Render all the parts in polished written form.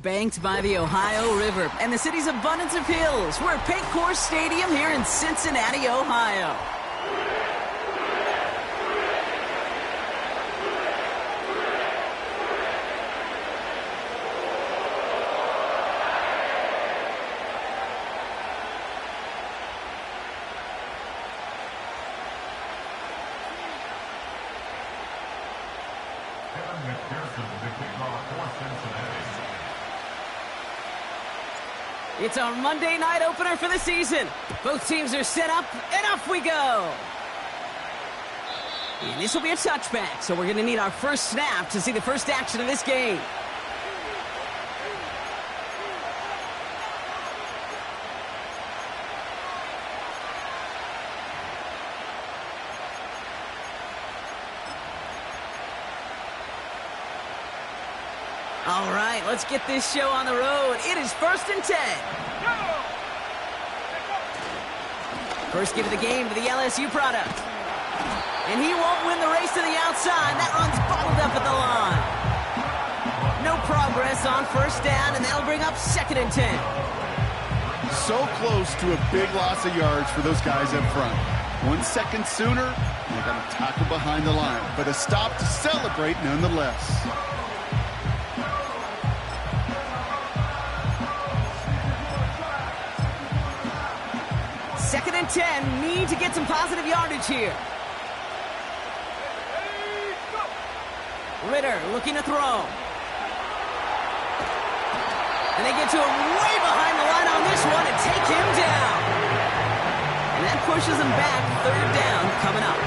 banked by the Ohio River and the city's abundance of hills. We're at Paycor Stadium here in Cincinnati, Ohio. It's our Monday night opener for the season. Both teams are set up, and off we go. And this will be a touchback, so we're going to need our first snap to see the first action of this game. All right, let's get this show on the road. It is 1st and 10. First give of the game to the LSU product. And he won't win the race to the outside. That run's bottled up at the line. No progress on first down, and that'll bring up 2nd and 10. So close to a big loss of yards for those guys up front. 1 second sooner, and they got a tackle behind the line. But a stop to celebrate nonetheless. 2nd and 10, need to get some positive yardage here. Ritter looking to throw. And they get to him way behind the line on this one and take him down. And that pushes him back, 3rd down coming up.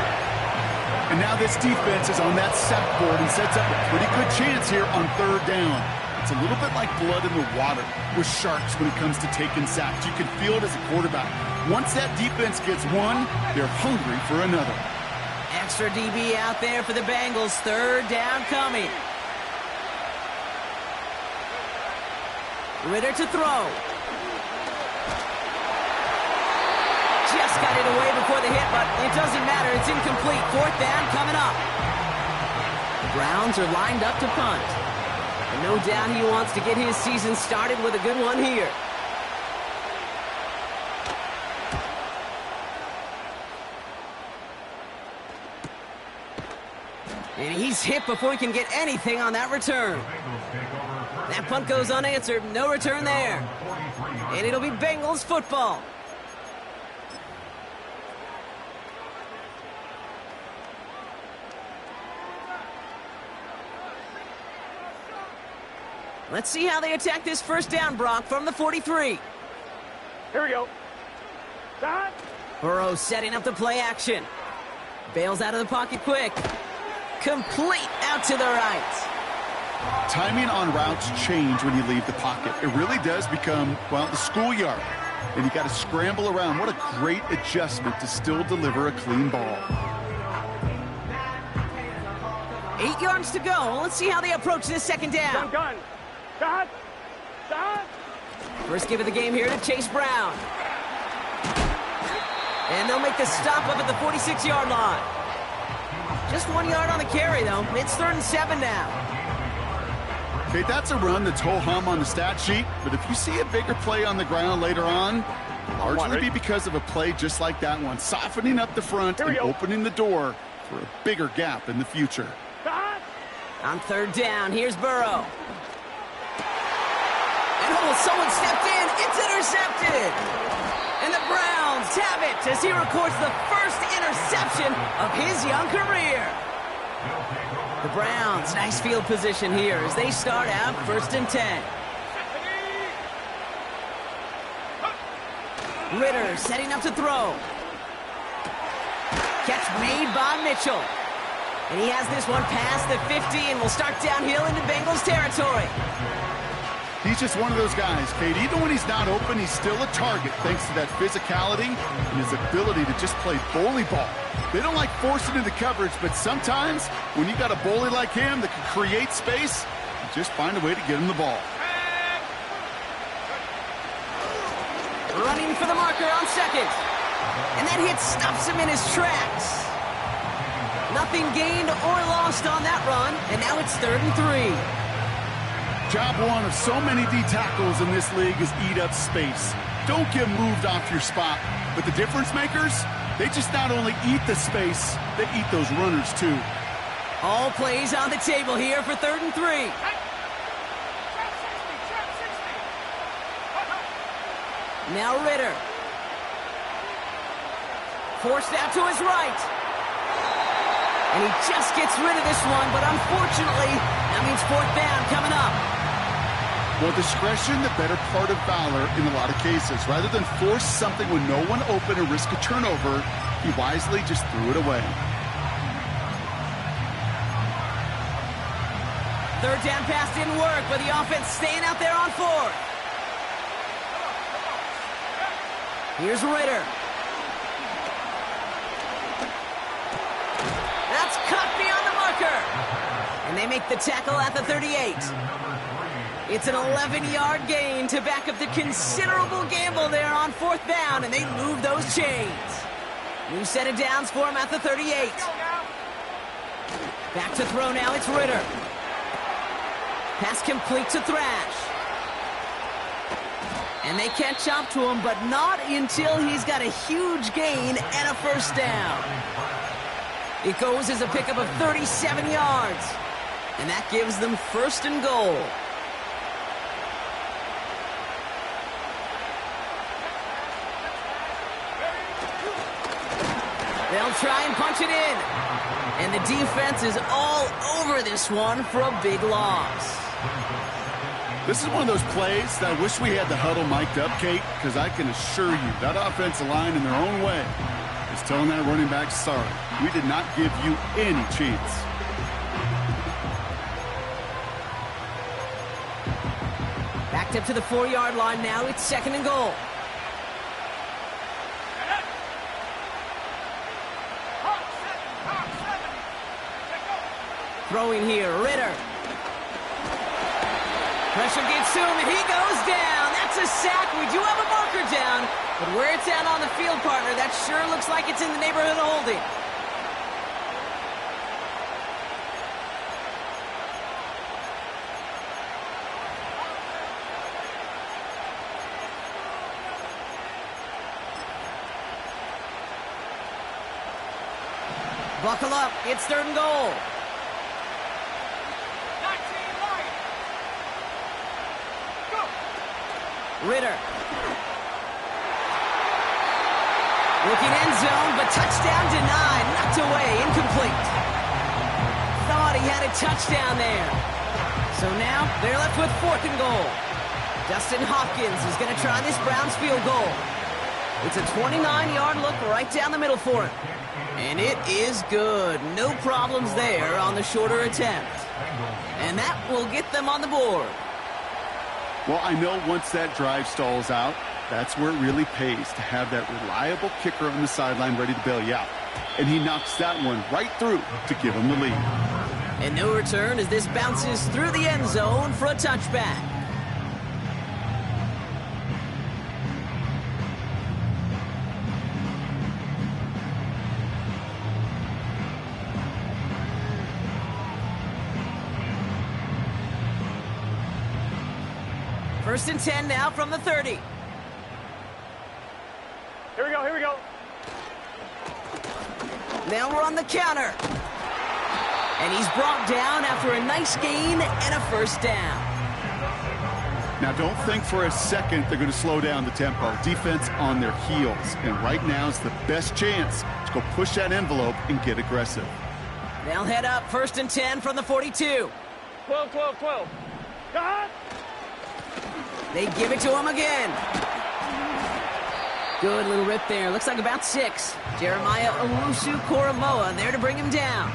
And now this defense is on that sack board and sets up a pretty good chance here on 3rd down. It's a little bit like blood in the water with sharks when it comes to taking sacks. You can feel it as a quarterback. Once that defense gets one, they're hungry for another. Extra DB out there for the Bengals. 3rd down coming. Ritter to throw. Just got it away before the hit, but it doesn't matter. It's incomplete. 4th down coming up. The Browns are lined up to punt. And no doubt he wants to get his season started with a good one here. And he's hit before he can get anything on that return. That punt goes unanswered. No return there. And it'll be Bengals football. Let's see how they attack this first down, Brock, from the 43. Here we go. Stop. Burrow setting up the play action. Bails out of the pocket quick. Complete out to the right. Timing on routes change when you leave the pocket. It really does become, well, the schoolyard. And you got to scramble around. What a great adjustment to still deliver a clean ball. 8 yards to go. Let's see how they approach this 2nd down. Gun. Stop. Stop. First give of the game here to Chase Brown. And they'll make the stop up at the 46-yard line. Just 1 yard on the carry, though. It's 3rd and 7 now. Okay, that's a run that's ho-hum on the stat sheet, but if you see a bigger play on the ground later on, largely be because of a play just like that one, softening up the front and opening the door for a bigger gap in the future. On 3rd down, here's Burrow. And someone stepped in. It's intercepted. And the Browns have it as he records the first interception of his young career. The Browns, nice field position here as they start out 1st and 10. Ritter setting up to throw. Catch made by Mitchell. And he has this one past the 50 and will start downhill into Bengals territory. He's just one of those guys, Kate. Even when he's not open, he's still a target thanks to that physicality and his ability to just play bully ball. They don't like forcing into coverage, but sometimes when you got a bully like him that can create space, you just find a way to get him the ball. Running for the marker on 2nd. And that hit stops him in his tracks. Nothing gained or lost on that run, and now it's 3rd and 3. Job one of so many D tackles in this league is eat up space. Don't get moved off your spot. But the difference makers, they just not only eat the space, they eat those runners too. All plays on the table here for 3rd and 3. Now Ritter. Forced out to his right. And he just gets rid of this one, but unfortunately, that means 4th down coming up. Well, discretion, the better part of valor in a lot of cases. Rather than force something with no one open and risk a turnover, he wisely just threw it away. 3rd down pass didn't work, but the offense staying out there on 4th. Here's Ritter. That's cut beyond the marker. And they make the tackle at the 38. It's an 11-yard gain to back up the considerable gamble there on 4th down, and they move those chains. New set of downs for him at the 38. Back to throw now, it's Ritter. Pass complete to Thrash. And they catch up to him, but not until he's got a huge gain and a 1st down. It goes as a pickup of 37 yards. And that gives them 1st and goal. They'll try and punch it in. And the defense is all over this one for a big loss. This is one of those plays that I wish we had the huddle mic'd up, Kate, because I can assure you that offensive line in their own way is telling that running back, sorry, we did not give you any chance. Backed up to the 4-yard line now, it's 2nd and goal. Throwing here, Ritter. Pressure gets to him, and he goes down. That's a sack. We do have a marker down, but where it's at on the field, partner, that sure looks like it's in the neighborhood of holding. Buckle up. It's 3rd and goal. Ritter. Looking end zone, but touchdown denied. Knocked away, incomplete. Thought he had a touchdown there. So now they're left with 4th and goal. Dustin Hopkins is going to try this Browns field goal. It's a 29-yard look right down the middle for him. And it is good. No problems there on the shorter attempt. And that will get them on the board. Well, I know once that drive stalls out, that's where it really pays to have that reliable kicker on the sideline ready to bail you out. And he knocks that one right through to give him the lead. And no return as this bounces through the end zone for a touchback. First and 10 now from the 30. Here we go, here we go. Now we're on the counter. And he's brought down after a nice gain and a 1st down. Now, don't think for a second they're going to slow down the tempo. Defense on their heels. And right now is the best chance to go push that envelope and get aggressive. They'll head up 1st and 10 from the 42. 12, 12, 12. Got it. They give it to him again. Good little rip there. Looks like about 6. Jeremiah Owusu-Koramoah there to bring him down.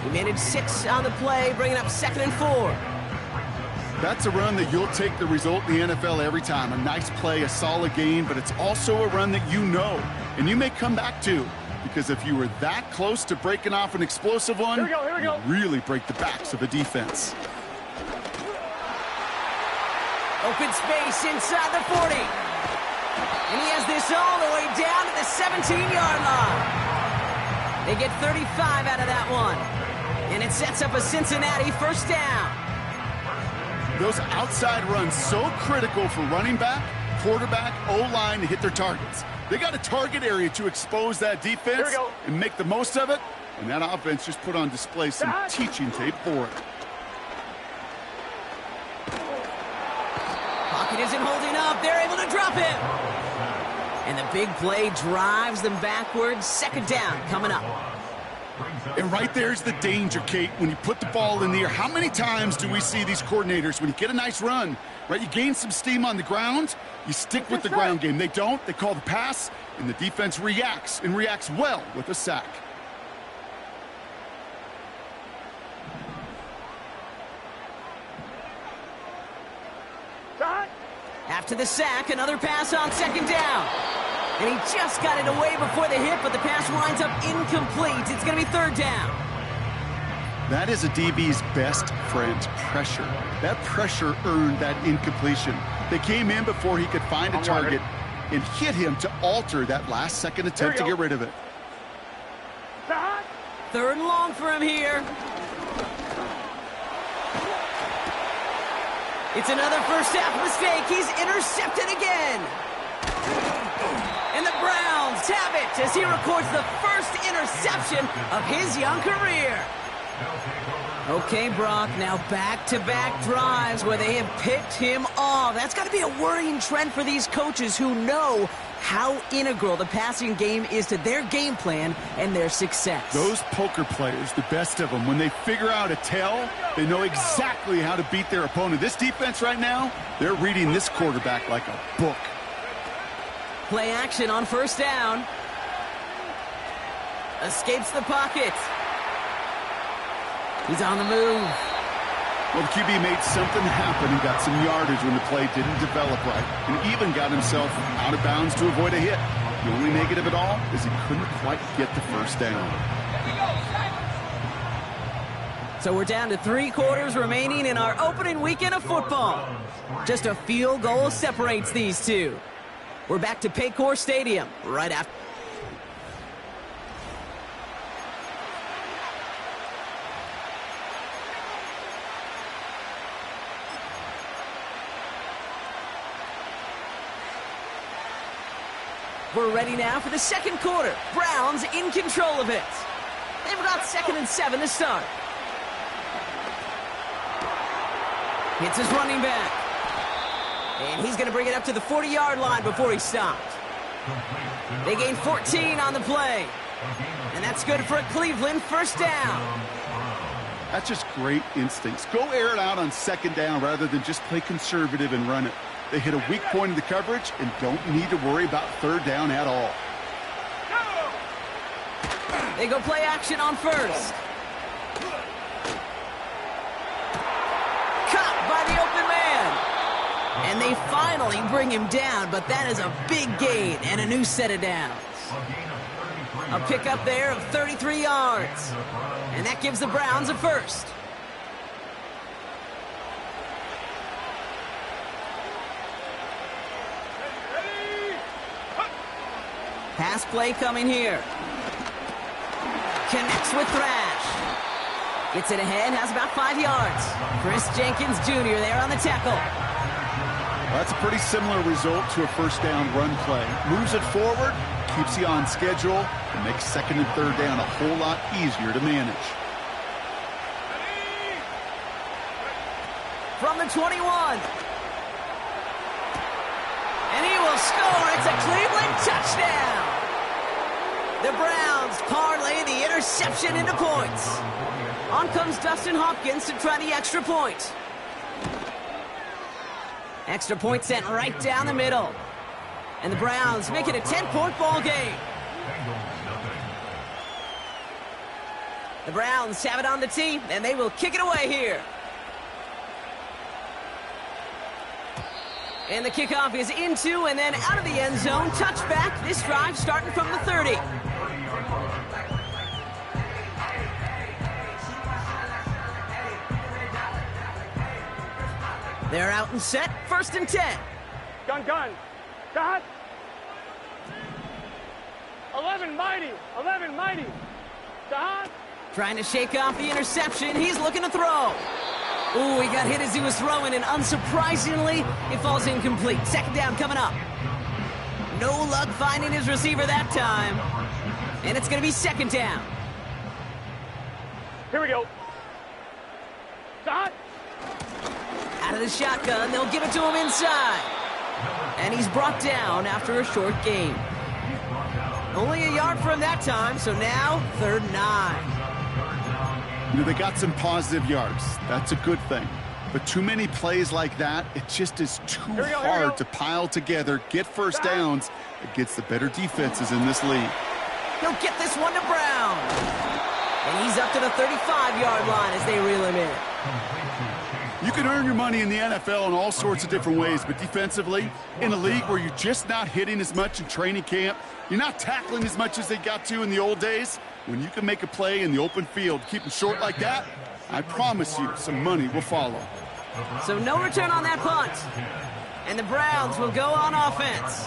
He managed 6 on the play, bringing up 2nd and 4. That's a run that you'll take the result in the NFL every time. A nice play, a solid gain, but it's also a run that you know, and you may come back to, because if you were that close to breaking off an explosive one, here we go. you really break the backs of the defense. Open space inside the 40. And he has this all the way down to the 17-yard line. They get 35 out of that one. And it sets up a Cincinnati 1st down. Those outside runs so critical for running back, quarterback, O-line to hit their targets. They got a target area to expose that defense and make the most of it, and that offense just put on display some teaching tape for it. Pocket isn't holding up. They're able to drop him. And the big play drives them backwards. Second down coming up. And right there's the danger, Kate, when you put the ball in the air. How many times do we see these coordinators, when you get a nice run, right, you gain some steam on the ground, you stick with the ground game. They don't. They call the pass, and the defense reacts, and reacts well with a sack. After the sack, another pass on second down. And he just got it away before the hit, but the pass winds up incomplete. It's going to be third down. That is a DB's best friend, pressure. That pressure earned that incompletion. They came in before he could find a target and hit him to alter that last-second attempt to get rid of it. Third and long for him here. It's another first-half mistake. He's intercepted again. And the Browns have it as he records the first interception of his young career. Okay, Brock, now back-to-back drives where they have picked him off. That's got to be a worrying trend for these coaches who know how integral the passing game is to their game plan and their success. Those poker players, the best of them, when they figure out a tell, they know exactly how to beat their opponent. This defense right now, they're reading this quarterback like a book. Play action on first down. Escapes the pocket. He's on the move. Well, the QB made something happen. He got some yardage when the play didn't develop right, and even got himself out of bounds to avoid a hit. The only negative at all is he couldn't quite get the first down. So we're down to 3 quarters remaining in our opening weekend of football. Just a field goal separates these two. We're back to Paycor Stadium right after. We're ready now for the second quarter. Browns in control of it. They've got 2nd and 7 to start. Hits his running back. And he's going to bring it up to the 40-yard line before he stopped. They gain 14 on the play. And that's good for a Cleveland first down. That's just great instincts. Go air it out on second down rather than just play conservative and run it. They hit a weak point in the coverage and don't need to worry about third down at all. They go play action on first. Caught by the open man. And they finally bring him down, but that is a big gain and a new set of downs. A pickup there of 33 yards. And that gives the Browns a first. Pass play coming here. Connects with Thrash. Gets it ahead, has about 5 yards. Chris Jenkins Jr. there on the tackle. Well, that's a pretty similar result to a first down run play. Moves it forward, keeps you on schedule, and makes second and third down a whole lot easier to manage. From the 21. And he will score. It's a Cleveland touchdown. The Browns parlay the interception into points. On comes Dustin Hopkins to try the extra point. Extra point sent right down the middle. And the Browns make it a 10-point ball game. The Browns have it on the tee, and they will kick it away here. And the kickoff is into and then out of the end zone. Touchback. This drive starting from the 30. They're out and set. 1st and 10. Gun. Got. 11 mighty. Trying to shake off the interception. He's looking to throw. Ooh, he got hit as he was throwing, and unsurprisingly, it falls incomplete. Second down coming up. No luck finding his receiver that time. And it's going to be second down. Here we go. Dot. Out of the shotgun, they'll give it to him inside. And he's brought down after a short gain. Only a yard for him that time, so now 3rd and 9. You know, they got some positive yards. That's a good thing. But too many plays like that, it just is too hard to pile together, get first downs against the better defenses in this league. He'll get this one to Brown. And he's up to the 35-yard line as they reel him in. You can earn your money in the NFL in all sorts of different ways, but defensively, in a league where you're just not hitting as much in training camp, you're not tackling as much as they got to in the old days, when you can make a play in the open field, keep them short like that, I promise you some money will follow. So no return on that punt. And the Browns will go on offense.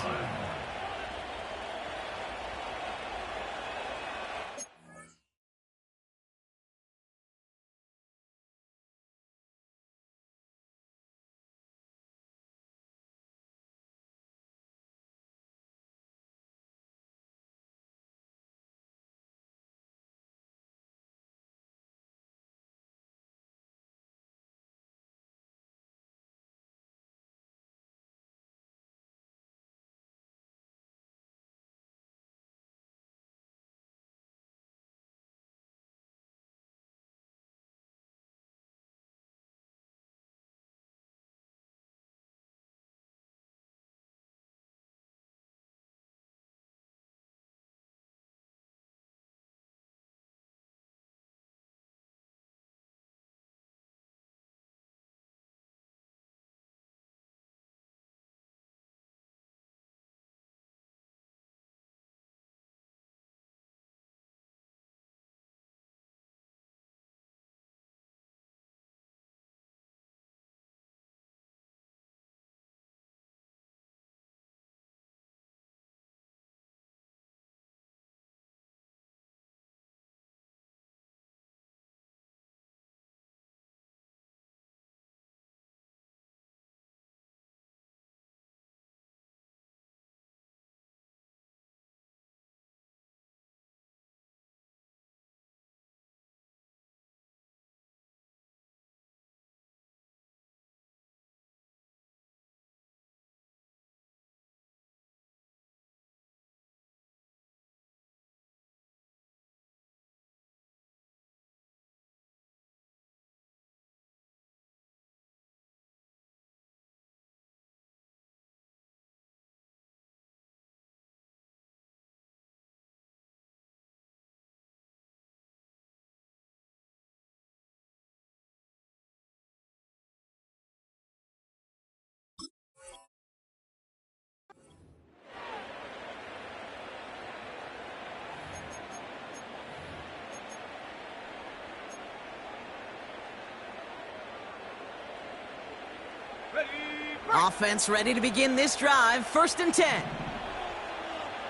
Offense ready to begin this drive. 1st and 10.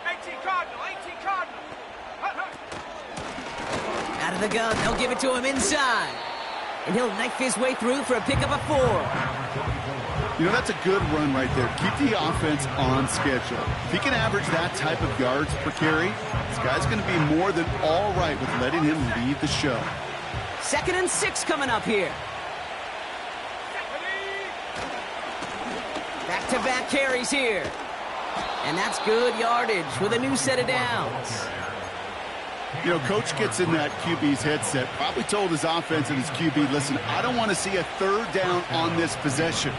18 Cardinal, 18 Cardinal. Out of the gun, they'll give it to him inside. And he'll knife his way through for a pickup of 4. You know, that's a good run right there. Keep the offense on schedule. If he can average that type of yards per carry, this guy's going to be more than all right with letting him lead the show. 2nd and 6 coming up here. Back-to-back carries here. And that's good yardage with a new set of downs. You know, Coach gets in that QB's headset, probably told his offense and his QB, listen, I don't want to see a 3rd down on this possession.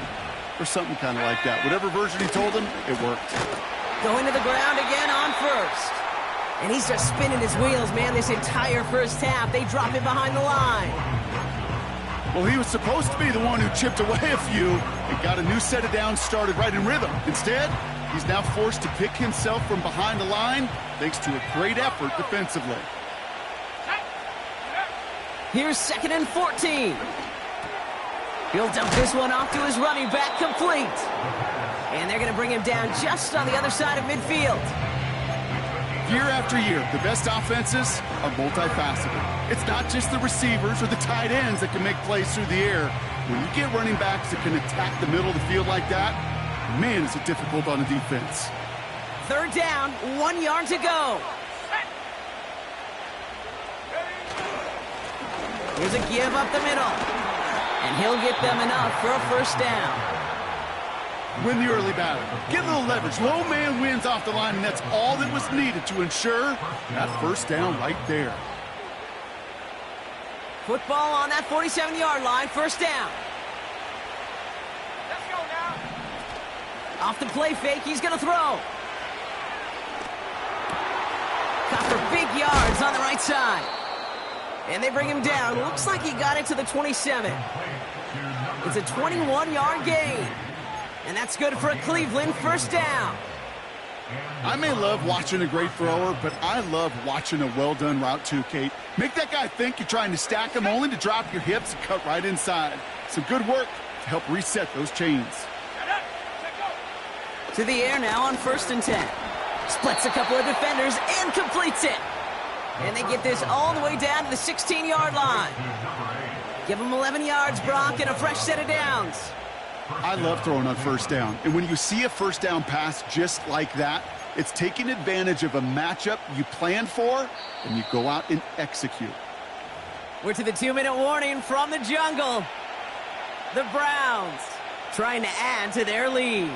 Or something kind of like that. Whatever version he told him, it worked. Going to the ground again on 1st. And he's just spinning his wheels, man, this entire first half. They drop him behind the line. Well, he was supposed to be the one who chipped away a few and got a new set of downs started right in rhythm. Instead, he's now forced to pick himself from behind the line thanks to a great effort defensively. Here's 2nd and 14. He'll dump this one off to his running back, complete. And they're going to bring him down just on the other side of midfield. Year after year, the best offenses are multifaceted. It's not just the receivers or the tight ends that can make plays through the air. When you get running backs that can attack the middle of the field like that, man, is it difficult on the defense. Third down, 1 yard to go. Here's a give up the middle. And he'll get them enough for a first down. Win the early battle. Get a little leverage. Low man wins off the line, and that's all that was needed to ensure that first down right there. Football on that 47-yard line, first down. Let's go now. Off the play fake, he's going to throw. Caught for big yards on the right side. And they bring him down. Looks like he got it to the 27. It's a 21-yard gain. And that's good for a Cleveland first down. I may love watching a great thrower, but I love watching a well-done route too, Kate. Make that guy think you're trying to stack him only to drop your hips and cut right inside. Some good work to help reset those chains. To the air now on 1st and 10. Splits a couple of defenders and completes it. And they get this all the way down to the 16-yard line. Give them 11 yards, Brock, and a fresh set of downs. I love throwing on first down. And when you see a first down pass just like that, it's taking advantage of a matchup you planned for, and you go out and execute. We're to the 2-minute warning from the jungle. The Browns trying to add to their lead.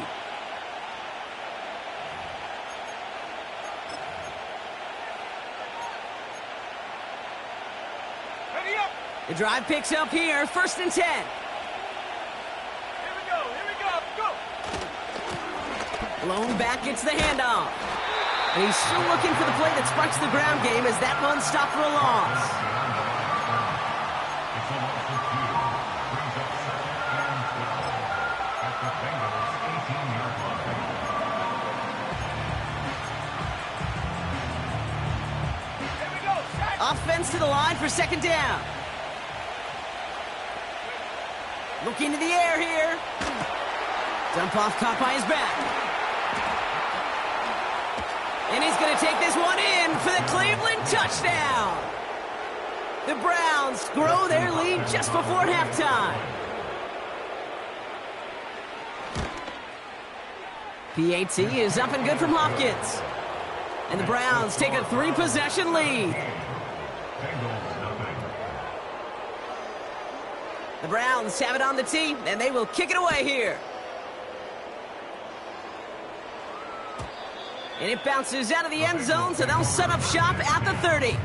The drive picks up here, 1st and 10. Here we go, go. Blown back gets the handoff. And he's still looking for the play that sparks the ground game as that one stopped for a loss. Offense to the line for 2nd down. Looking to the air here. Dump off caught by his back. And he's going to take this one in for the Cleveland touchdown. The Browns grow their lead just before halftime. PAT is up and good from Hopkins. And the Browns take a 3-possession lead. The Browns have it on the tee, and they will kick it away here. And it bounces out of the end zone, so they'll set up shop at the 30.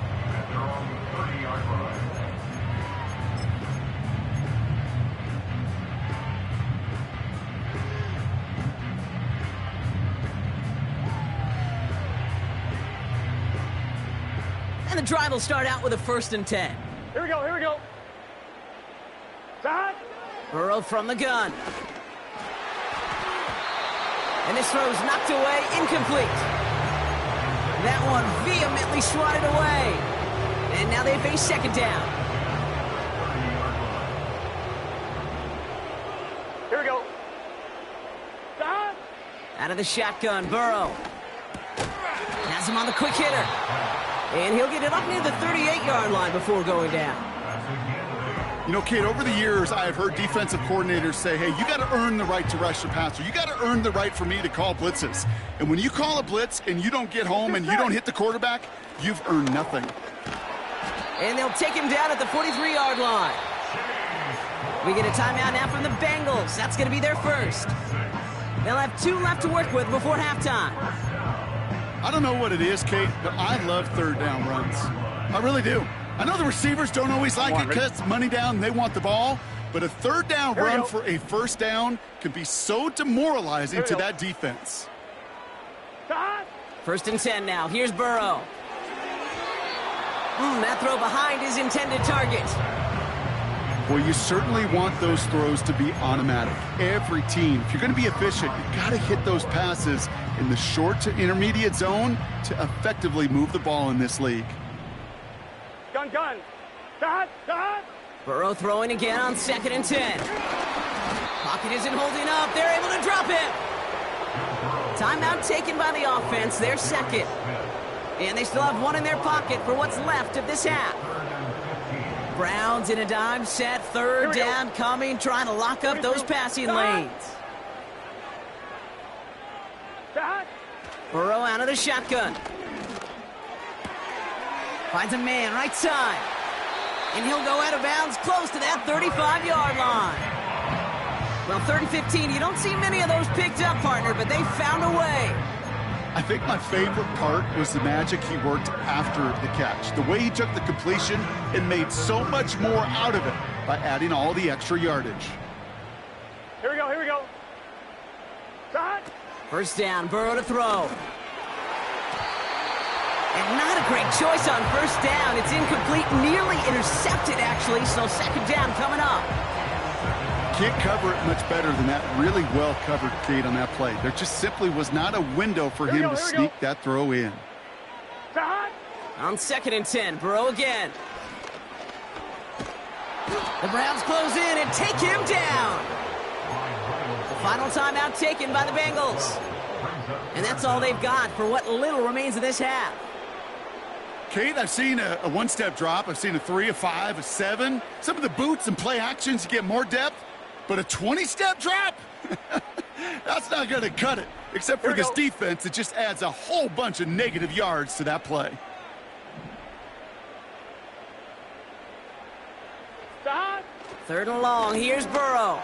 And the drive will start out with a 1st and 10. Here we go. Stop. Burrow from the gun. And this throw's knocked away, incomplete. That one vehemently swatted away. And now they face 2nd down. Here we go. Stop. Out of the shotgun, Burrow. Has him on the quick hitter. And he'll get it up near the 38-yard line before going down. You know, Kate, over the years, I have heard defensive coordinators say, hey, you got to earn the right to rush the passer. You got to earn the right for me to call blitzes. And when you call a blitz and you don't get home and you don't hit the quarterback, you've earned nothing. And they'll take him down at the 43-yard line. We get a timeout now from the Bengals. That's going to be their first. They'll have 2 left to work with before halftime. I don't know what it is, Kate, but I love 3rd down runs. I really do. I know the receivers don't always like it because it's money down and they want the ball, but a 3rd down run for a first down can be so demoralizing to that defense. 1st and 10 now. Here's Burrow. That throw behind his intended target. Well, you certainly want those throws to be automatic. Every team, if you're going to be efficient, you've got to hit those passes in the short to intermediate zone to effectively move the ball in this league. Gun. Stop. Burrow throwing again on 2nd and 10. Pocket isn't holding up. They're able to drop it. Timeout taken by the offense. They're 2nd. And they still have 1 in their pocket for what's left of this half. Browns in a dime set, third down coming, trying to lock up those passing lanes. Burrow out of the shotgun. Finds a man right side. And he'll go out of bounds close to that 35-yard line. Well, 3rd and 15, you don't see many of those picked up, partner, but they found a way. I think my favorite part was the magic he worked after the catch. The way he took the completion and made so much more out of it by adding all the extra yardage. Here we go, here we go. Shot. First down, Burrow to throw. And not a great choice on first down. It's incomplete, nearly intercepted, actually, so second down coming up. Can't cover it much better than that. Really well covered, Kate, on that play. There just simply was not a window for him to sneak that throw in. On 2nd and 10, Burrow again. The Browns close in and take him down. The final timeout taken by the Bengals. And that's all they've got for what little remains of this half. Kate, I've seen a one-step drop. I've seen a 3, a 5, a 7. Some of the boots and play actions, you get more depth. But a 20-step drop? That's not going to cut it. Except for this defense, it just adds a whole bunch of negative yards to that play. Shot. 3rd and long. Here's Burrow.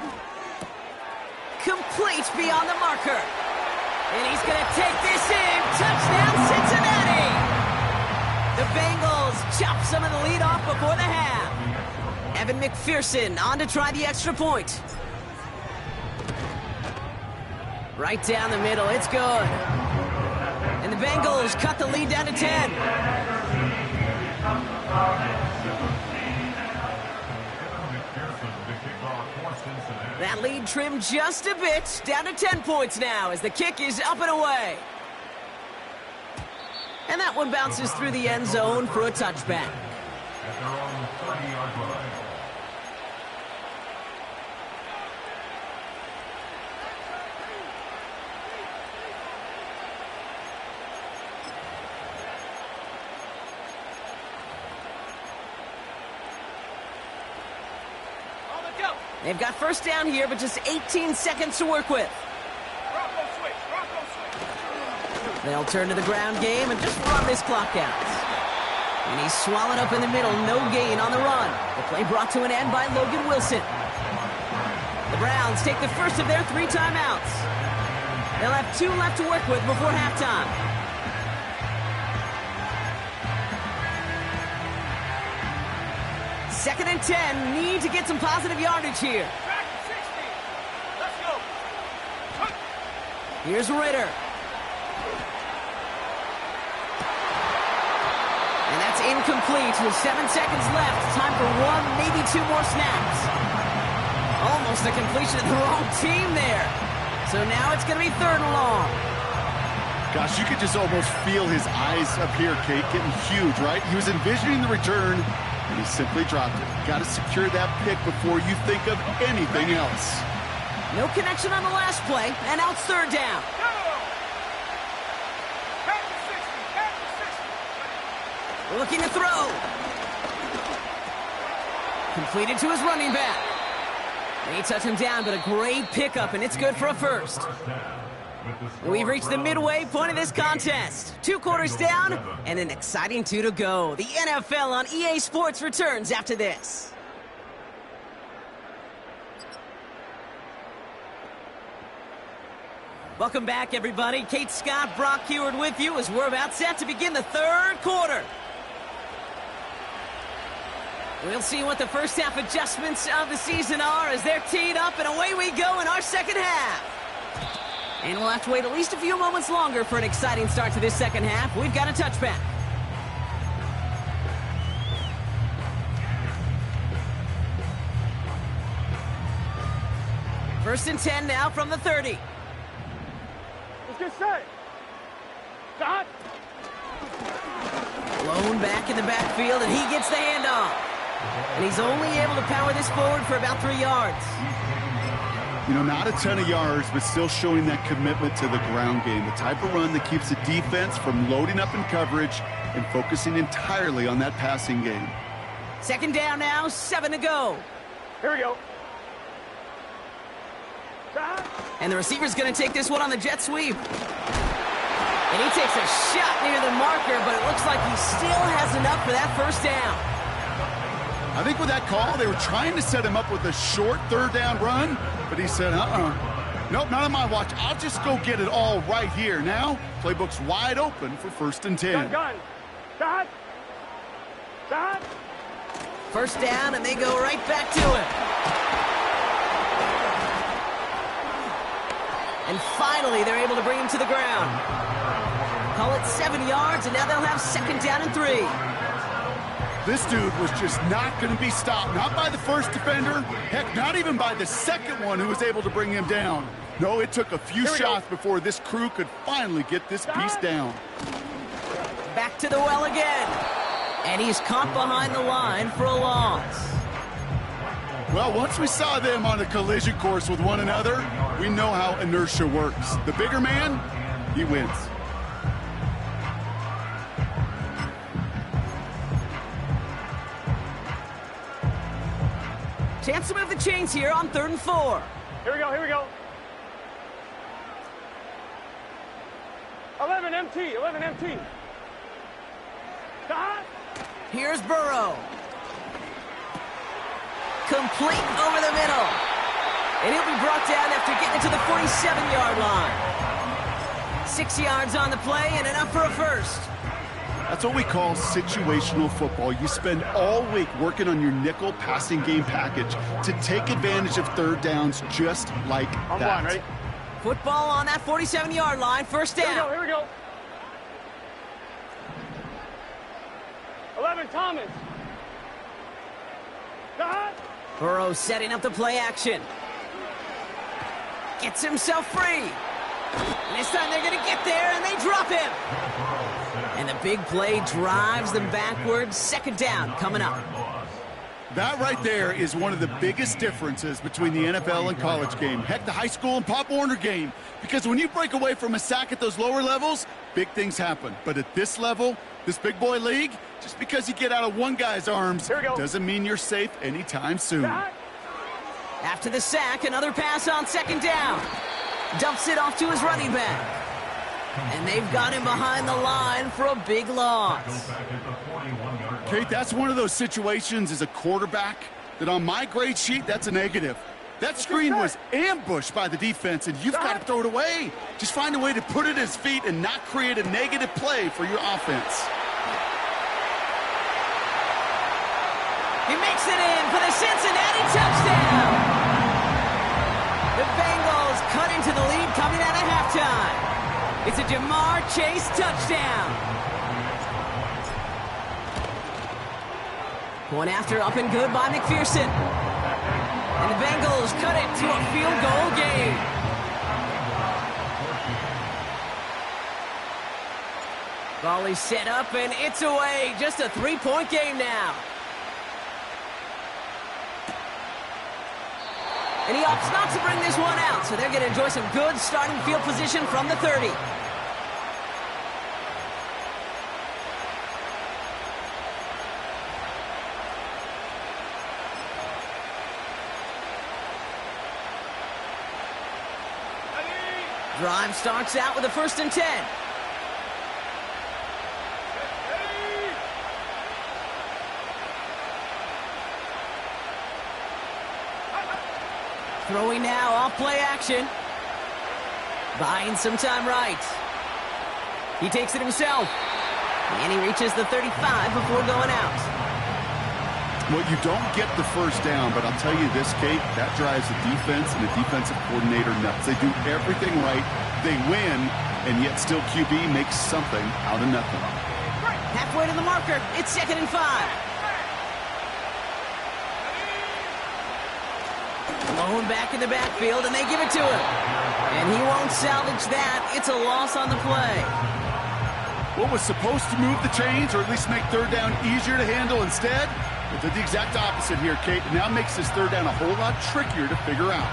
Complete beyond the marker. And he's going to take this in. Touchdown, Cincinnati! The Bengals chop some of the lead off before the half. Evan McPherson on to try the extra point. Right down the middle. It's good. And the Bengals cut the lead down to 10. That lead trimmed just a bit, down to 10 points now as the kick is up and away. And that one bounces through the end zone for a touchback. They've got first down here, but just 18 seconds to work with. They'll turn to the ground game and just run this clock out. And he's swallowed up in the middle, no gain on the run. The play brought to an end by Logan Wilson. The Browns take the first of their 3 timeouts. They'll have 2 left to work with before halftime. Second and 10, need to get some positive yardage here. Back to 60. Let's go. Here's Ritter. And that's incomplete with 7 seconds left. Time for 1, maybe 2 more snaps. Almost a completion of the wrong team there. So now it's going to be 3rd and long. Gosh, you could just almost feel his eyes up here, Kate, getting huge, right? He was envisioning the return, and he simply dropped it. Got to secure that pick before you think of anything else. No connection on the last play, and now it's 3rd down. Looking to throw. Completed to his running back. They touch him down, but a great pickup, and it's good for a first. We've reached the midway point of this contest. 2 quarters down, and an exciting 2 to go. The NFL on EA Sports returns after this. Welcome back, everybody. Kate Scott, Brock Heward with you as we're about set to begin the 3rd quarter. We'll see what the first half adjustments of the season are as they're teed up, and away we go in our second half. And we'll have to wait at least a few moments longer for an exciting start to this second half. We've got a touchback. First and 10 now from the 30. Let's get set. Shot. Blown back in the backfield, and he gets the handoff. And he's only able to power this forward for about 3 yards. You know, not a ton of yards, but still showing that commitment to the ground game. The type of run that keeps the defense from loading up in coverage and focusing entirely on that passing game. Second down now, 7 to go. Here we go. And the receiver's going to take this one on the jet sweep. And he takes a shot near the marker, but it looks like he still has enough for that first down. I think with that call, they were trying to set him up with a short third down run, but he said, nope, not on my watch. I'll just go get it all right here. Now, playbook's wide open for 1st and 10. Gun. Shot. Shot. First down, and they go right back to it. And finally, they're able to bring him to the ground. Call it 7 yards, and now they'll have 2nd down and 3. This dude was just not going to be stopped. Not by the first defender. Heck, not even by the second one who was able to bring him down. No, it took a few shots before this crew could finally get this piece down. Back to the well again. And he's caught behind the line for a loss. Well, once we saw them on a collision course with one another, we know how inertia works. The bigger man, he wins. Chance to move the chains here on 3rd and 4. Here we go, here we go. 11 MT, 11 MT. Shot. Here's Burrow. Complete over the middle. And he'll be brought down after getting to the 47-yard line. 6 yards on the play and enough for a first. That's what we call situational football. You spend all week working on your nickel passing game package to take advantage of third downs just like I'm that. blind, ready? Football on that 47-yard line. First down. Here we go, here we go. 11 Thomas. Shot. Burrow setting up the play action. Gets himself free. And this time they're going to get there, and they drop him. And the big play drives them backwards. 2nd down coming up. That right there is one of the biggest differences between the NFL and college game. Heck, the high school and Pop Warner game. Because when you break away from a sack at those lower levels, big things happen. But at this level, this big boy league, just because you get out of one guy's arms doesn't mean you're safe anytime soon. After the sack, another pass on 2nd down. Dumps it off to his running back. And they've got him behind the line for a big loss. Kate, that's one of those situations as a quarterback that on my grade sheet, that's a negative. That screen was ambushed by the defense, and you've got to throw it away. Just find a way to put it at his feet and not create a negative play for your offense. He makes it in for the Cincinnati touchdown. The Bengals cut into the lead coming out of halftime. It's a Jamar Chase touchdown. One after up and good by McPherson. And the Bengals cut it to a field goal game. Volley set up and it's away. Just a 3-point game now. And he opts not to bring this one out, so they're going to enjoy some good starting field position from the 30. Drive starts out with a 1st and 10. Throwing now off play action. Buying some time right. He takes it himself. And he reaches the 35 before going out. Well, you don't get the first down, but I'll tell you this, Kate, that drives the defense and the defensive coordinator nuts. They do everything right. They win, and yet still QB makes something out of nothing. Halfway to the marker. It's 2nd and 5. Blown back in the backfield, and they give it to him. And he won't salvage that. It's a loss on the play. What was supposed to move the chains, or at least make third down easier to handle instead, it did the exact opposite here, Kate. It now makes this third down a whole lot trickier to figure out.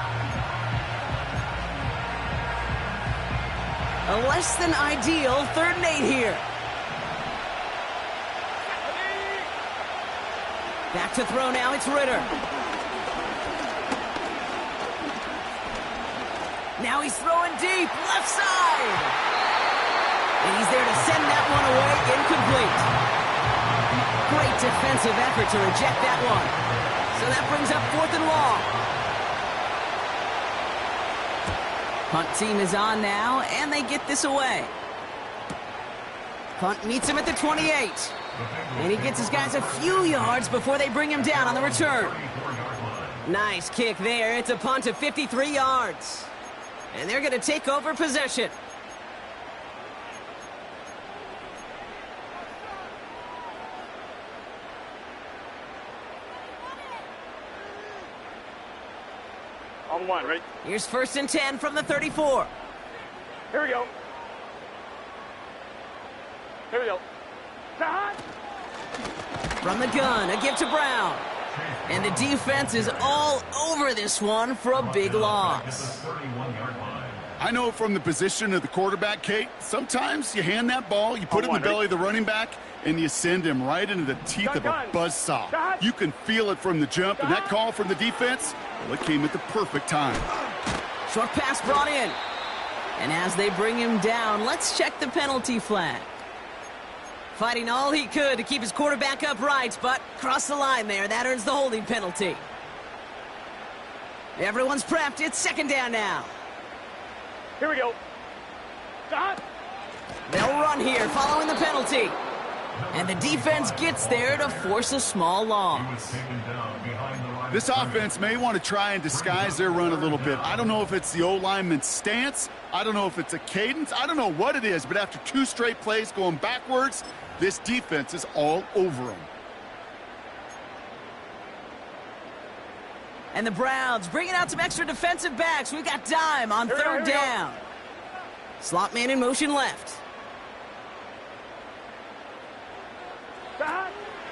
A less than ideal 3rd and 8 here. Back to throw now, it's Ritter. Now he's throwing deep, left side. And he's there to send that one away, incomplete. Great defensive effort to reject that one. So that brings up 4th and long. Punt team is on now, and they get this away. Punt meets him at the 28. And he gets his guys a few yards before they bring him down on the return. Nice kick there. It's a punt of 53 yards. And they're going to take over possession. On one, right? Here's 1st and 10 from the 34. Here we go. Here we go. From the gun, a give to Brown. And the defense is all over this one for a big loss. I know from the position of the quarterback, Kate, sometimes you hand that ball, you put it in the belly of the running back, and you send him right into the teeth of a buzzsaw. You can feel it from the jump, and that call from the defense, well, it came at the perfect time. Short pass brought in. And as they bring him down, let's check the penalty flag. Fighting all he could to keep his quarterback upright, but crossed the line there. That earns the holding penalty. Everyone's prepped. It's 2nd down now. Here we go. They'll run here following the penalty. And the defense gets there to force a small loss. This offense may want to try and disguise their run a little bit. I don't know if it's the O-lineman's stance. I don't know if it's a cadence. I don't know what it is, but after 2 straight plays going backwards, this defense is all over them. And the Browns bringing out some extra defensive backs. We've got dime on 3rd down. Slot man in motion left.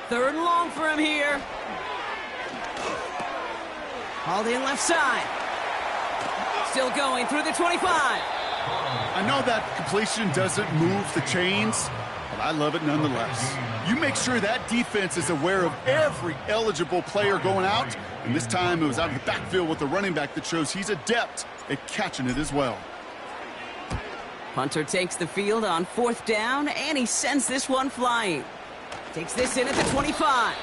3rd and long for him here. Hauled in left side. Still going through the 25. I know that completion doesn't move the chains, but I love it nonetheless. You make sure that defense is aware of every eligible player going out, and this time it was out of the backfield with the running back that shows he's adept at catching it as well. Punter takes the field on 4th down, and he sends this one flying. Takes this in at the 25.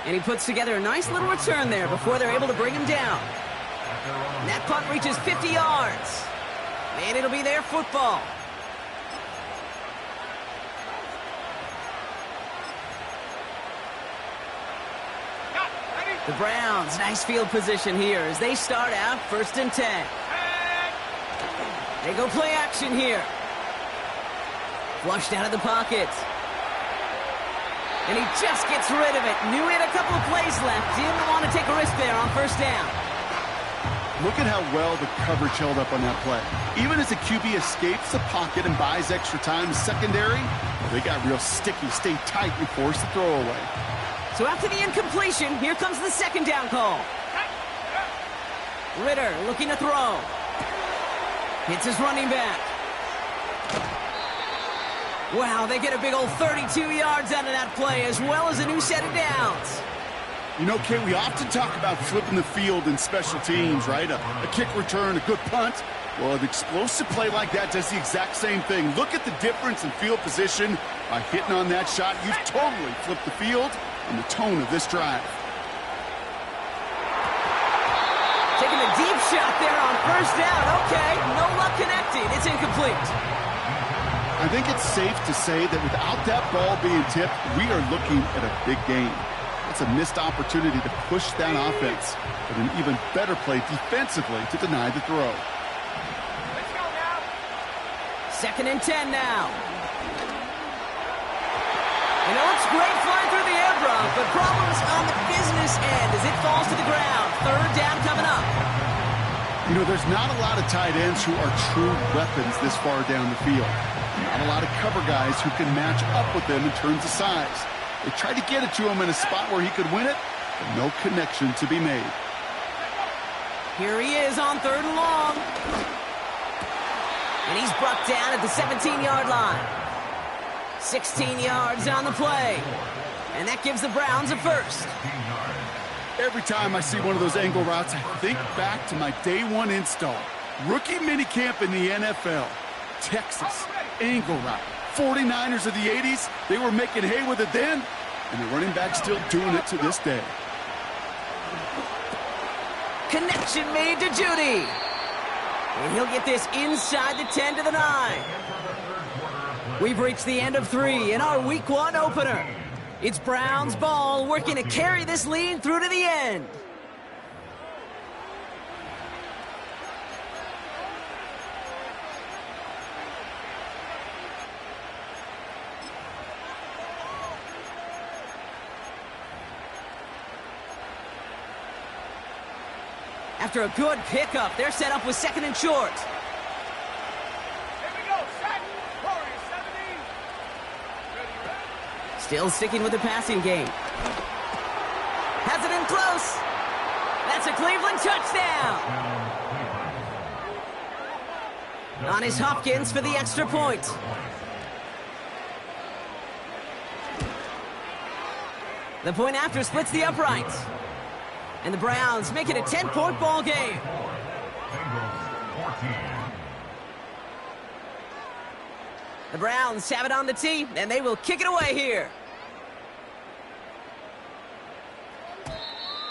And he puts together a nice little return there before they're able to bring him down. And that punt reaches 50 yards. And it'll be their football. The Browns, nice field position here as they start out 1st and 10. They go play action here. Flushed out of the pocket. And he just gets rid of it. Knew he had a couple of plays left. Didn't want to take a risk there on 1st down. Look at how well the coverage held up on that play. Even as the QB escapes the pocket and buys extra time in secondary, they got real sticky, stay tight, and force the throw away. So after the incompletion, here comes the 2nd down call. Ritter looking to throw. Hits his running back. Wow, they get a big old 32 yards out of that play, as well as a new set of downs. You know, Kate, we often talk about flipping the field in special teams, right? A kick return, a good punt. Well, an explosive play like that does the exact same thing. Look at the difference in field position. By hitting on that shot, you've totally flipped the field and the tone of this drive. Taking a deep shot there on 1st down. Okay, no luck connecting. It's incomplete. I think it's safe to say that without that ball being tipped, we are looking at a big game. It's a missed opportunity to push that offense, but an even better play defensively to deny the throw. Let's go now. 2nd and 10 now. You know, it's great flying through the air, Brock, but problems on the business end as it falls to the ground. 3rd down coming up. You know, there's not a lot of tight ends who are true weapons this far down the field. Not a lot of cover guys who can match up with them in terms of size. They tried to get it to him in a spot where he could win it, but no connection to be made. Here he is on 3rd and long. And he's brought down at the 17-yard line. 16 yards on the play. And that gives the Browns a first. Every time I see one of those angle routes, I think back to my day one install. Rookie minicamp in the NFL. Texas, angle route. 49ers of the 80s, they were making hay with it then, and the running back's still doing it to this day. Connection made to Judy. And he'll get this inside the 10 to the 9. We've reached the end of 3 in our Week 1 opener. It's Browns ball working to carry this lead through to the end. After a good pickup, they're set up with 2nd and short. Here we go, set. Corey, 17. Ready. Still sticking with the passing game. Has it in close. That's a Cleveland touchdown. On is Hopkins for the extra point. The point after splits the uprights. And the Browns make it a 10-point ball game. The Browns have it on the tee, and they will kick it away here.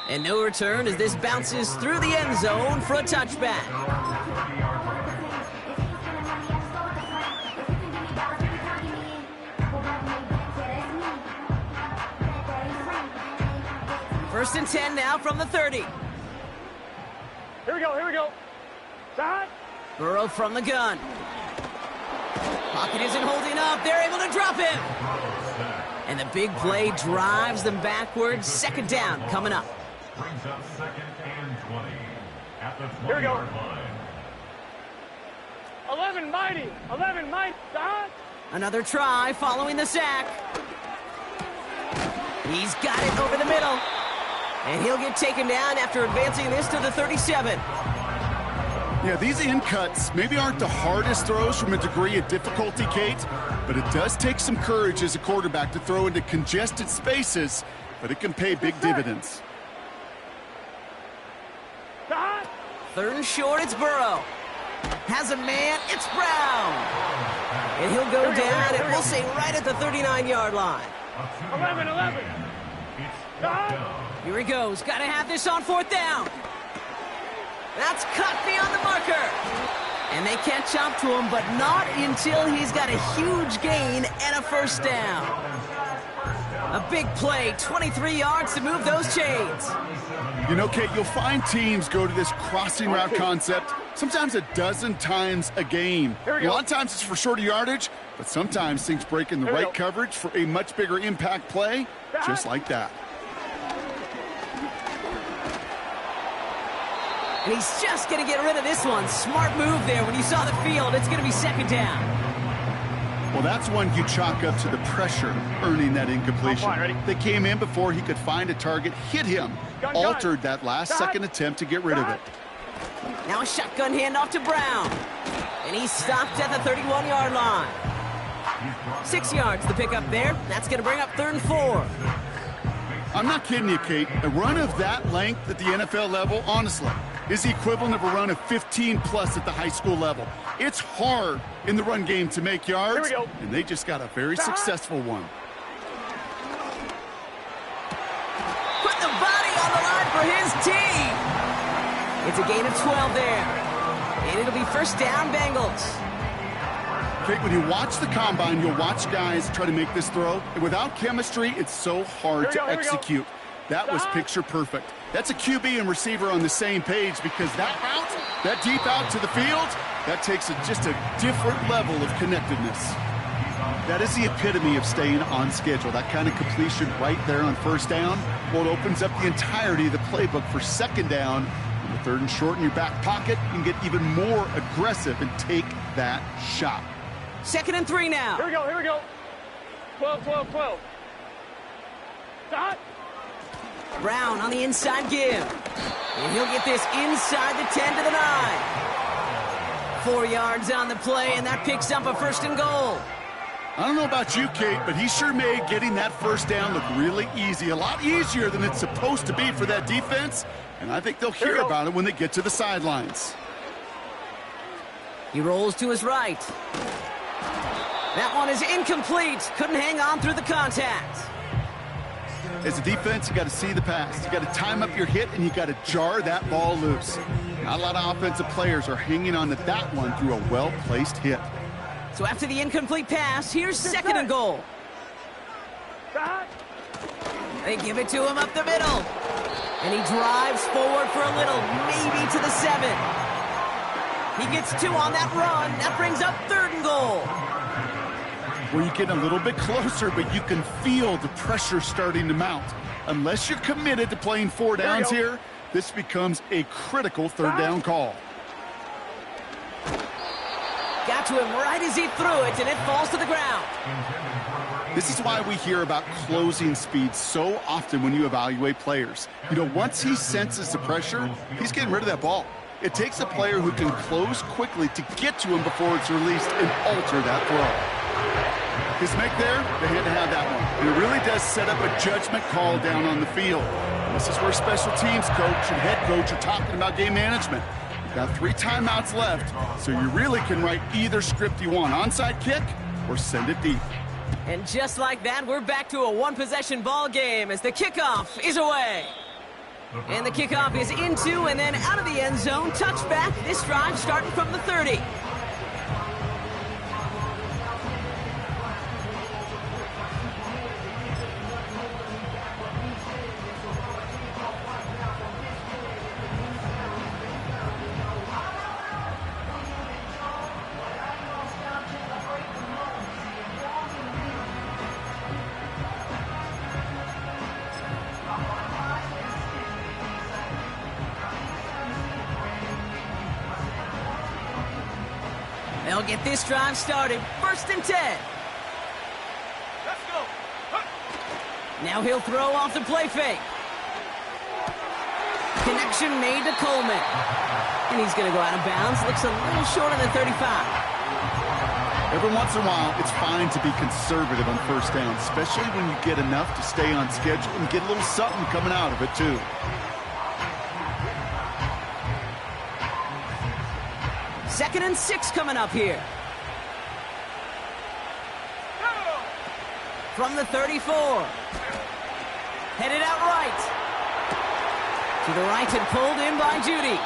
And no return as this bounces through the end zone for a touchback. First and 10 now from the 30. Here we go, here we go. Set. Burrow from the gun. Pocket isn't holding up. They're able to drop him. And the big play drives them backwards. 2nd down coming up. Brings up 2nd and 20 at the 20-yard Here we go. line. 11 mighty. 11 mighty. Set. Another try following the sack. He's got it over the middle. And he'll get taken down after advancing this to the 37. Yeah, these in cuts maybe aren't the hardest throws from a degree of difficulty, Kate, but it does take some courage as a quarterback to throw into congested spaces, but it can pay big dividends. Set. 3rd and short, it's Burrow. Has a man, it's Brown. And he'll go down, and we'll say right at the 39-yard line. 11. Set. Here he goes. Got to have this on 4th down. That's cut beyond the marker. And they catch up to him, but not until he's got a huge gain and a 1st down. A big play, 23 yards to move those chains. You know, Kate, you'll find teams go to this crossing route concept sometimes a dozen times a game. A lot of times it's for shorter yardage, but sometimes things break in the right coverage for a much bigger impact play, just like that. And he's just going to get rid of this one. Smart move there. When you saw the field, it's going to be 2nd down. Well, that's one you chalk up to the pressure earning that incompletion. They came in before he could find a target, hit him, altered that last second attempt to get rid of it. Now a shotgun handoff to Brown. And he's stopped at the 31-yard line. 6 yards the pickup there. That's going to bring up 3rd and 4. I'm not kidding you, Kate. A run of that length at the NFL level, honestly, is the equivalent of a run of 15-plus at the high school level. It's hard in the run game to make yards, and they just got a very successful one. Put the body on the line for his team. It's a gain of 12 there. And it'll be 1st down, Bengals. Kate, when you watch the combine, you'll watch guys try to make this throw. And without chemistry, it's so hard to execute. That was picture perfect. That's a QB and receiver on the same page because that route, that deep out to the field, that takes just a different level of connectedness. That is the epitome of staying on schedule. That kind of completion right there on 1st down. Well, it opens up the entirety of the playbook for 2nd down. On the 3rd and short in your back pocket, you can get even more aggressive and take that shot. 2nd and 3 now. Here we go, here we go. 12. Stop. Brown on the inside give. And he'll get this inside the 10 to the 9. 4 yards on the play, and that picks up a 1st and goal. I don't know about you, Kate, but he sure made getting that first down look really easy. A lot easier than it's supposed to be for that defense. And I think they'll hear about it when they get to the sidelines. He rolls to his right. That one is incomplete. Couldn't hang on through the contact. As a defense, you got to see the pass. You got to time up your hit, and you got to jar that ball loose. Not a lot of offensive players are hanging on to that one through a well-placed hit. So after the incomplete pass, here's second and goal. They give it to him up the middle. And he drives forward for a little, maybe to the 7. He gets 2 on that run. That brings up third and goal. Well, you get a little bit closer, but you can feel the pressure starting to mount. Unless you're committed to playing 4 downs here, this becomes a critical third down call. Got to him right as he threw it, and it falls to the ground. This is why we hear about closing speed so often when you evaluate players. You know, once he senses the pressure, he's getting rid of that ball. It takes a player who can close quickly to get to him before it's released and alter that throw. His make there, they had to have that one. And it really does set up a judgment call down on the field. This is where special teams coach and head coach are talking about game management. You've got 3 timeouts left, so you really can write either script you want. Onside kick or send it deep. And just like that, we're back to a one-possession ball game as the kickoff is away. And the kickoff is into and then out of the end zone. Touchback, this drive starting from the 30. They'll get this drive started. 1st and 10. Let's go. Now he'll throw off the play fake. Connection made to Coleman. And he's going to go out of bounds. Looks a little short on the 35. Every once in a while, it's fine to be conservative on 1st down, especially when you get enough to stay on schedule and get a little something coming out of it, too. Second and 6 coming up here. From the 34. Headed out right. To the right and pulled in by Judy.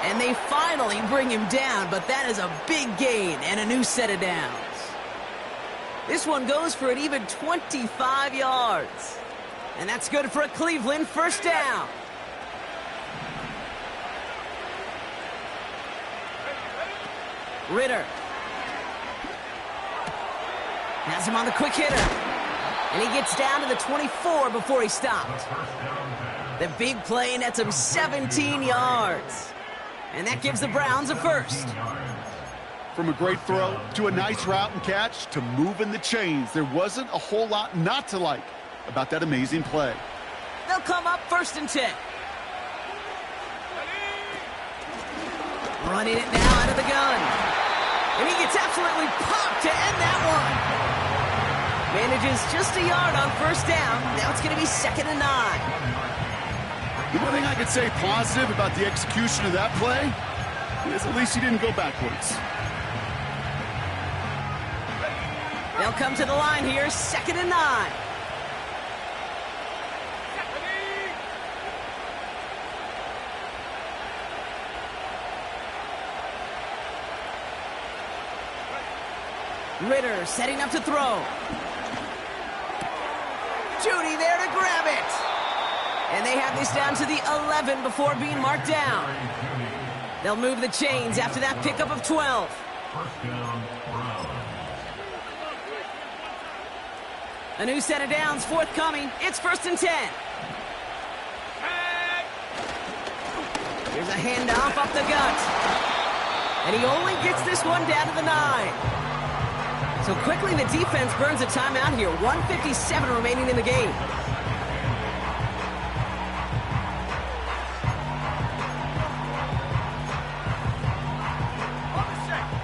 And they finally bring him down, but that is a big gain and a new set of downs. This one goes for an even 25 yards. And that's good for a Cleveland 1st down. Ritter. Has him on the quick hitter. And he gets down to the 24 before he stopped. The big play nets him 17 yards. And that gives the Browns a 1st. From a great throw to a nice route and catch to moving the chains, there wasn't a whole lot not to like about that amazing play. They'll come up 1st and 10. Running it now out of the gun. And he gets absolutely popped to end that one. Manages just a yard on 1st down. Now it's going to be 2nd and 9. The one thing I could say positive about the execution of that play is at least he didn't go backwards. They'll come to the line here, 2nd and 9. Ritter setting up to throw. Judy there to grab it. And they have this down to the 11 before being marked down. They'll move the chains after that pickup of 12. 1st down, Brown. A new set of downs forthcoming. It's 1st and 10. Here's a handoff up the gut. And he only gets this one down to the 9. So quickly the defense burns a timeout here. 1:57 remaining in the game.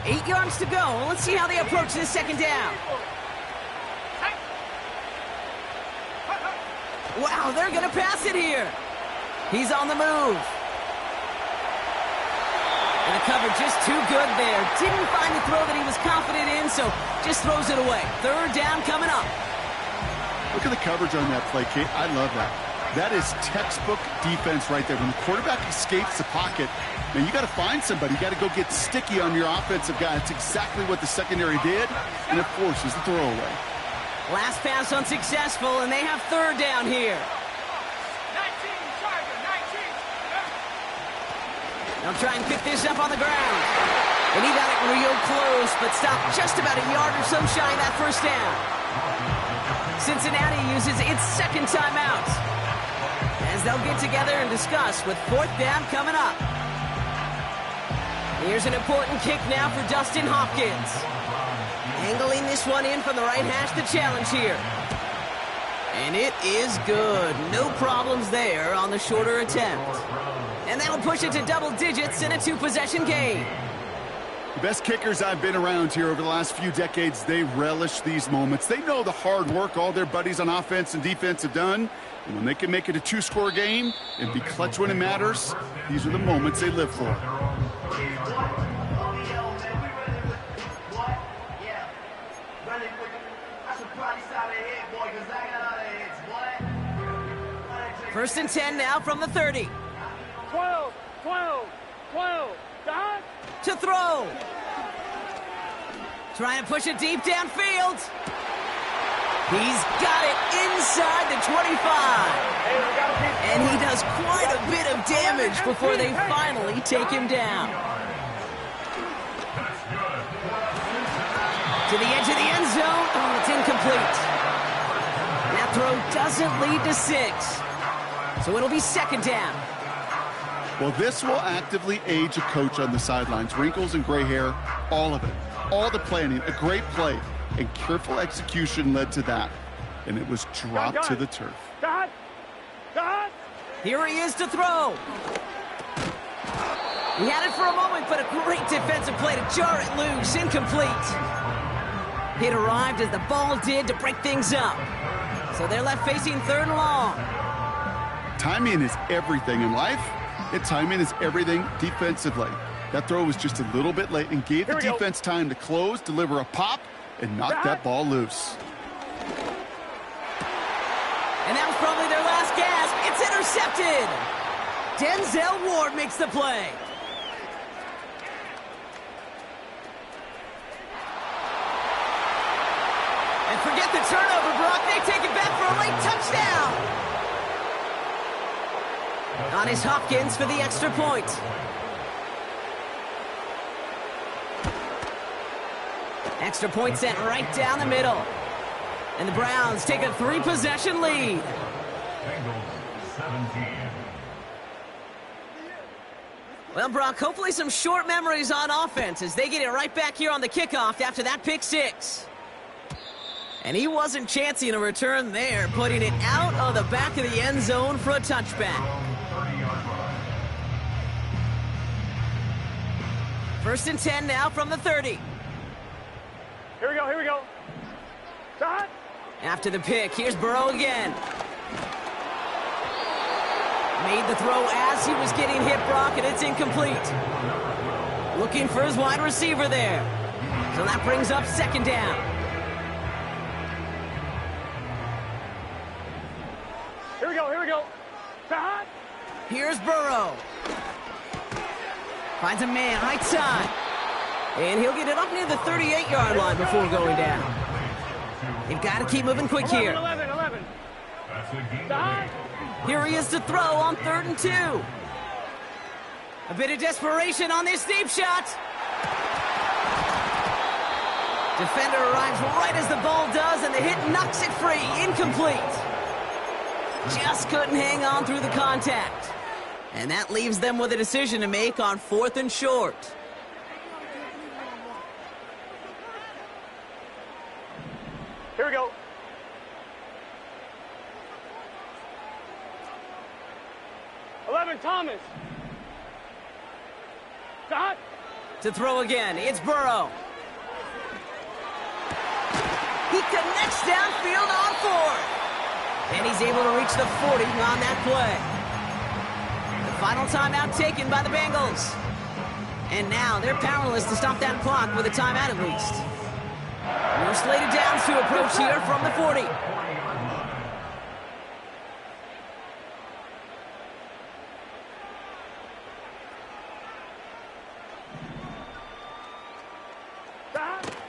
Eight yards to go. Let's see how they approach this 2nd down. Wow, they're going to pass it here. He's on the move. And the cover just too good there. Didn't find the throw that he was confident in, so just throws it away. Third down coming up. Look at the coverage on that play, Kate. I love that. That is textbook defense right there. When the quarterback escapes the pocket, man, you got to find somebody. You got to go get sticky on your offensive guy. That's exactly what the secondary did, and it forces the throwaway. Last pass unsuccessful, and they have third down here. 19, Charger, 19. They'll try and pick this up on the ground. And he got it real close, but stopped just about a yard or so shy of that first down. Cincinnati uses its second timeout, as they'll get together and discuss with fourth down coming up. Here's an important kick now for Dustin Hopkins. Angling this one in from the right hash, the challenge here. And it is good. No problems there on the shorter attempt. And that'll push it to double digits in a two-possession game. The best kickers I've been around here over the last few decades, they relish these moments. They know the hard work all their buddies on offense and defense have done. And when they can make it a two-score game and be clutch when it matters, these are the moments they live for. First and 10 now from the 30. 12, 12, 12. Dot. To throw. Trying to push it deep downfield. He's got it inside the 25. And he does quite a bit of damage before they finally take him down. To the edge of the end zone. Oh, it's incomplete. That throw doesn't lead to 6. So it'll be second down. Well, this will actively age a coach on the sidelines. Wrinkles and gray hair, all of it. All the planning, a great play, and careful execution led to that. And it was dropped to the turf. Dot. Dot. Here he is to throw. He had it for a moment, but a great defensive play to jar it loose. Incomplete. It arrived as the ball did to break things up. So they're left facing third and long. Timing is everything in life, and timing is everything defensively. That throw was just a little bit late and gave the defense time to close, deliver a pop, and knock that ball loose. And that was probably their last gasp. It's intercepted. Denzel Ward makes the play. And forget the turnover, Brock. They take it back for a late touchdown. On is Hopkins for the extra point. Extra point sent right down the middle. And the Browns take a 3-possession lead. Well, Brock, hopefully some short memories on offense as they get it right back here on the kickoff after that pick 6. And he wasn't chancing a return there, putting it out of the back of the end zone for a touchback. First and 10 now from the 30. Here we go, here we go. Dot. After the pick, here's Burrow again. Made the throw as he was getting hit, Brock, and it's incomplete. Looking for his wide receiver there. So that brings up second down. Here we go, here we go. Dot. Here's Burrow. Finds a man right side. And he'll get it up near the 38-yard line before going down. They've got to keep moving quick here. 11. Dot. Here he is to throw on 3rd and 2. A bit of desperation on this deep shot. Defender arrives right as the ball does, and the hit knocks it free. Incomplete. Just couldn't hang on through the contact. And that leaves them with a decision to make on 4th and short. Here we go. Thomas. Dot. To throw again, it's Burrow. He connects downfield on 4. And he's able to reach the 40 on that play. The final timeout taken by the Bengals. And now they're powerless to stop that clock with a timeout at least. More slated downs to approach here from the 40.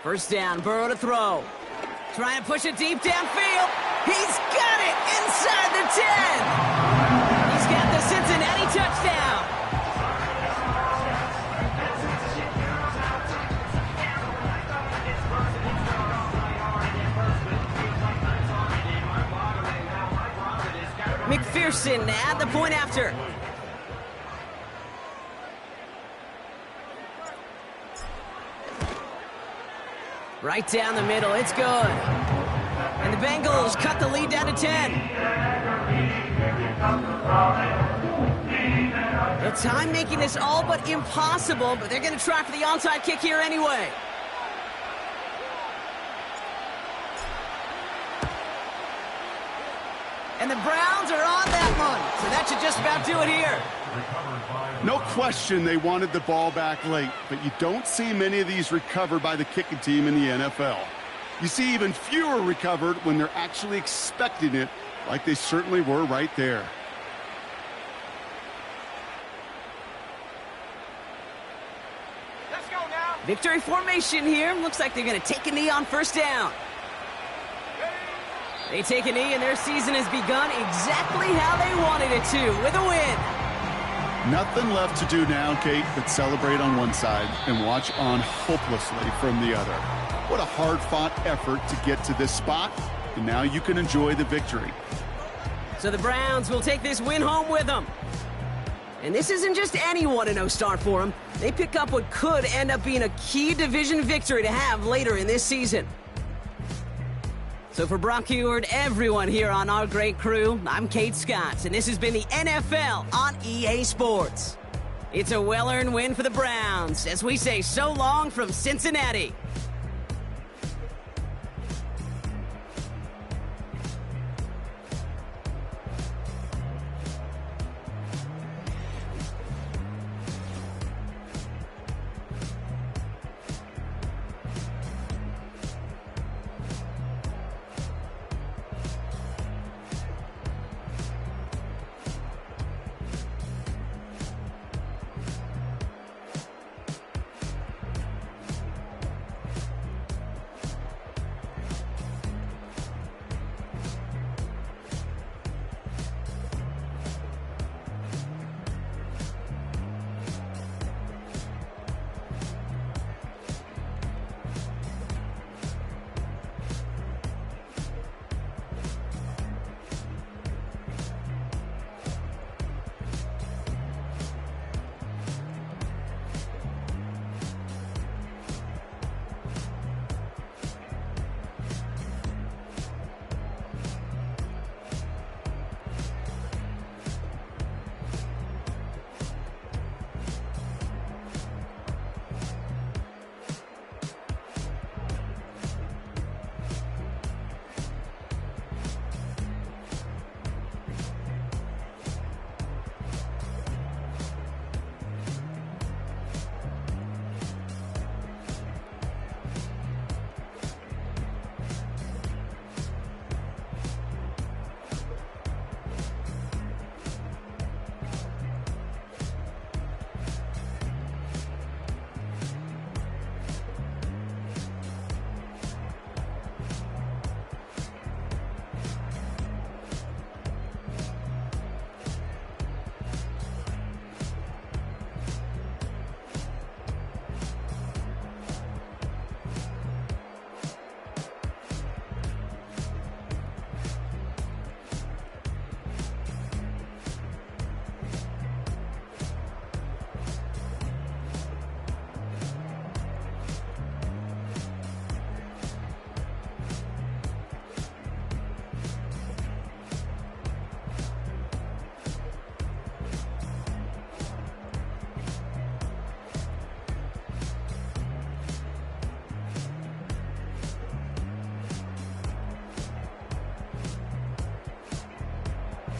First down, Burrow to throw. Trying to push it deep downfield. He's got it inside the 10. He's got the Cincinnati touchdown. McPherson at the point after. Right down the middle, it's good. And the Bengals cut the lead down to 10. The time making this all but impossible, but they're going to try for the onside kick here anyway. And the Browns are on that one, so that should just about do it here. No question they wanted the ball back late, but you don't see many of these recovered by the kicking team in the NFL. You see even fewer recovered when they're actually expecting it, like they certainly were right there. Let's go now. Victory formation here. Looks like they're going to take a knee on first down. They take a knee, and their season has begun exactly how they wanted it to, with a win. Nothing left to do now, Kate, but celebrate on one side and watch on hopelessly from the other. What a hard-fought effort to get to this spot, and now you can enjoy the victory. So the Browns will take this win home with them. And this isn't just any 1-0 start for them. They pick up what could end up being a key division victory to have later in this season. So for Brock Heward, everyone here on our great crew, I'm Kate Scott, and this has been the NFL on EA Sports. It's a well-earned win for the Browns, as we say so long from Cincinnati.